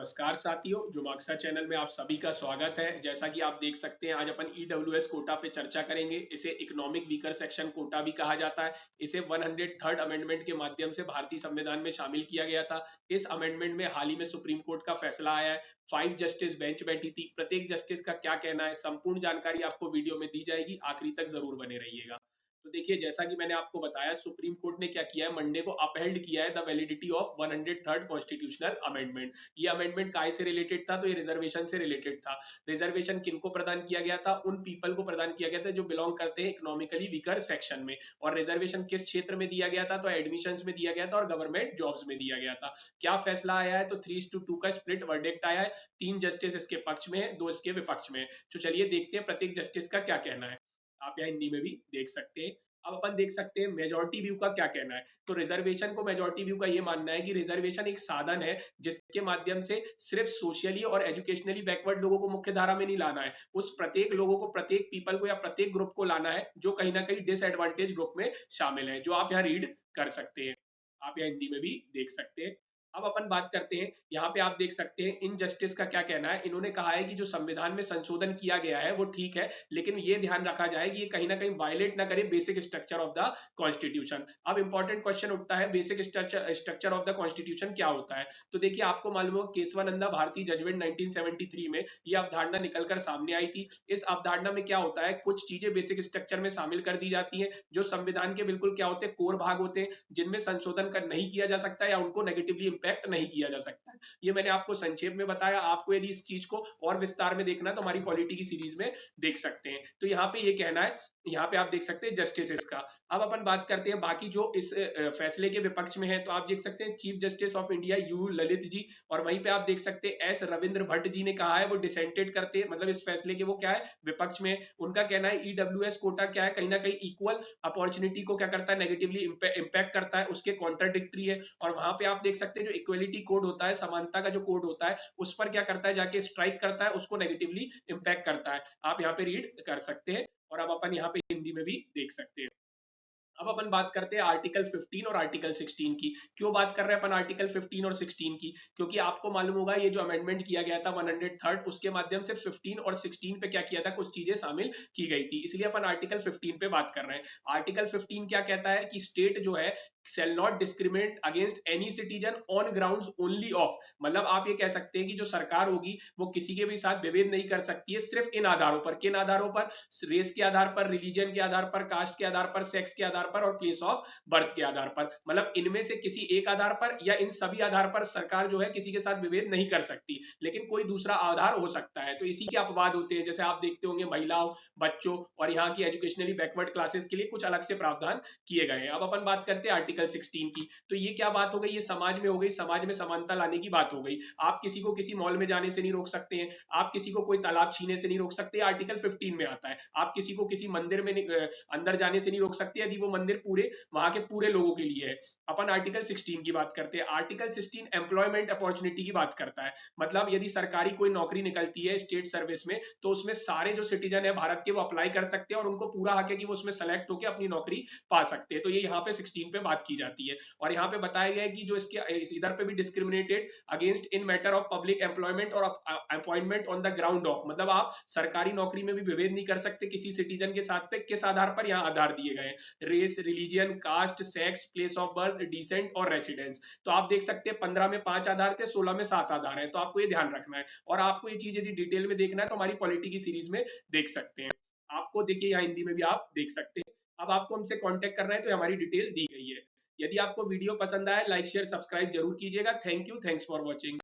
नमस्कार साथियों, जुमाक्सा चैनल में आप सभी का स्वागत है। जैसा कि आप देख सकते हैं, आज अपन ईडब्ल्यूएस कोटा पे चर्चा करेंगे। इसे इकोनॉमिक वीकर सेक्शन कोटा भी कहा जाता है। इसे 103rd अमेंडमेंट के माध्यम से भारतीय संविधान में शामिल किया गया था। इस अमेंडमेंट में हाल ही में सुप्रीम कोर्ट का फैसला आया है। 5 जस्टिस बेंच बैठी थी। प्रत्येक जस्टिस का क्या कहना है, संपूर्ण जानकारी आपको वीडियो में दी जाएगी। आखिरी तक जरूर बने रहिएगा। तो देखिए, जैसा कि मैंने आपको बताया, सुप्रीम कोर्ट ने क्या किया है, मंडे को अपहेल्ड किया है the validity of 103rd constitutional amendment. ये अमेंडमेंट काय से रिलेटेड था, तो ये रिजर्वेशन से रिलेटेड था। रिजर्वेशन किनको प्रदान किया गया था, उन पीपल को प्रदान किया गया था जो बिलोंग करते हैं इकोनॉमिकली वीकर सेक्शन में। और रिजर्वेशन किस क्षेत्र में दिया गया था, तो एडमिशन में दिया गया था और गवर्नमेंट जॉब्स में दिया गया था। क्या फैसला आया है, तो 3:2 का स्प्लिट वर्डिक्ट आया है। 3 जस्टिस इसके पक्ष में है, 2 इसके विपक्ष में है। तो चलिए देखते हैं प्रत्येक जस्टिस का क्या कहना है। आप यहाँ हिंदी में भी देख सकते हैं। अब अपन देख सकते हैं मेजोरिटी व्यू का क्या कहना है। तो रिजर्वेशन को मेजोरिटी व्यू का ये मानना है कि रिजर्वेशन एक साधन है जिसके माध्यम से सिर्फ सोशली और एजुकेशनली बैकवर्ड लोगों को मुख्य धारा में नहीं लाना है, उस प्रत्येक लोगों को, प्रत्येक पीपल को या प्रत्येक ग्रुप को लाना है जो कहीं ना कहीं डिसएडवांटेज ग्रुप में शामिल है, जो आप यहाँ रीड कर सकते हैं। आप यहाँ हिंदी में भी देख सकते हैं। अब अपन बात करते हैं, यहाँ पे आप देख सकते हैं इन जस्टिस का क्या कहना है। इन्होंने कहा है कि जो संविधान में संशोधन किया गया है वो ठीक है, लेकिन ये ध्यान रखा जाए कि ये कहीं ना कहीं वायलेट ना करे basic structure of the constitution. अब इंपॉर्टेंट क्वेश्चन उठता है, basic structure of the constitution क्या होता है। तो देखिए, आपको मालूम हो केशवानंदा भारतीय जजमेंट 1973 में ये अवधारणा निकलकर सामने आई थी। इस अवधारणा में क्या होता है, कुछ चीजें बेसिक स्ट्रक्चर में शामिल कर दी जाती हैं जो संविधान के बिल्कुल क्या होते हैं, कोर भाग होते हैं, जिनमें संशोधन कर नहीं किया जा सकता या उनको नेगेटिवली इंपैक्ट नहीं किया जा सकता है। ये मैंने आपको संक्षेप में बताया। आपको यदि इस चीज को और विस्तार में देखना है तो हमारी पॉलिटी की सीरीज में देख सकते हैं। तो यहाँ पे ये कहना है, यहाँ पे आप देख सकते हैं जस्टिस का। अब अपन बात करते हैं बाकी जो इस फैसले के विपक्ष में है। तो आप देख सकते हैं chief justice of India U Lalit ji, और वहीं पे आप देख सकते हैं एस रविंद्र भट्ट जी ने कहा है, वो डिसेंटेड करते हैं, मतलब इस फैसले के वो क्या है, विपक्ष में। उनका कहना है ईडब्ल्यूएस कोटा क्या है, कहीं ना कहीं इक्वल अपॉर्चुनिटी को क्या करता है, नेगेटिवली इंपैक्ट करता है, उसके कॉन्ट्राडिक्टरी है। और वहां पे आप देख सकते हैं जो इक्वलिटी कोड होता है, समानता का जो कोड होता है, उस पर क्या करता है, जाके स्ट्राइक करता है, उसको नेगेटिवली इंपैक्ट करता है। आप यहाँ पे रीड कर सकते हैं। और अब अपन यहाँ पे हिंदी में भी देख सकते हैं। अब अपन बात करते हैं आर्टिकल 15 और आर्टिकल 16 की। क्यों बात कर रहे हैं अपन आर्टिकल 15 और 16 की, क्योंकि आपको मालूम होगा ये जो अमेंडमेंट किया गया था 103rd, उसके माध्यम से 15 और 16 पे क्या किया था, कुछ चीजें शामिल की गई थी, इसलिए अपन आर्टिकल 15 पे बात कर रहे हैं। आर्टिकल 15 क्या कहता है कि स्टेट जो है shall not discriminate against any citizen on grounds only of, मतलब आप ये कह सकते हैं कि जो सरकार होगी वो किसी के भी साथ विभेद नहीं कर सकती है, सिर्फ इन आधारों पर। किन आधारों पर, रेस के आधार पर, रिलीजन के आधार पर, कास्ट के आधार पर, सेक्स के आधार पर और प्लेस ऑफ बर्थ के आधार पर। मतलब इनमें से किसी एक आधार पर या इन सभी आधार पर सरकार जो है किसी के साथ विभेद नहीं कर सकती, लेकिन कोई दूसरा आधार हो सकता है। तो इसी के अपवाद होते हैं, जैसे आप देखते होंगे महिलाओं, बच्चों और यहाँ की एजुकेशनली बैकवर्ड क्लासेस के लिए कुछ अलग से प्रावधान किए गए हैं। अब अपन बात करते हैं आर्टिकल 16 की। तो ये क्या बात हो गई, ये समाज में हो गई, समाज में समानता लाने की बात हो गई। आप किसी को किसी मॉल में जाने से नहीं रोक सकते हैं, आप किसी को कोई तालाब छीने से नहीं रोक सकते, आर्टिकल 15 में आता है। आप किसी को किसी मंदिर में अंदर जाने से नहीं रोक सकते यदि वो मंदिर पूरे वहां के पूरे लोगों के लिए है। अपन आर्टिकल 16 की बात करते हैं। आर्टिकल 16 एम्प्लॉयमेंट अपॉर्चुनिटी की बात करता है। मतलब यदि सरकारी कोई नौकरी निकलती है स्टेट सर्विस में, तो उसमें सारे जो सिटीजन है भारत के वो अप्लाई कर सकते हैं और उनको पूरा हक है कि वो उसमें सेलेक्ट होकर अपनी नौकरी पा सकते हैं। तो ये यहाँ पे 16 पे बात की जाती है। और यहाँ पे बताया गया है कि जो इसके इधर पे भी discriminated against in matter of public employment और appointment on the ground of, मतलब आप सरकारी नौकरी में भी विभेद नहीं कर सकते किसी सिटीजन के साथ पे। किस आधार पर, यहाँ आधार दिए गए, race, religion, caste, sex, place of birth, descent और रेसिडेंस। तो आप देख सकते हैं 15 में 5 आधार थे, 16 में 7 आधार है। तो आपको ये ध्यान रखना है। और आपको ये चीज यदि डिटेल में देखना है तो हमारी पॉलिटी की सीरीज में देख सकते हैं। आपको देखिए यहाँ हिंदी में भी आप देख सकते हैं। अब आपको हमसे कांटेक्ट करना है तो हमारी डिटेल दी गई है। यदि आपको वीडियो पसंद आए, लाइक शेयर सब्सक्राइब जरूर कीजिएगा। Thank you, thanks for watching.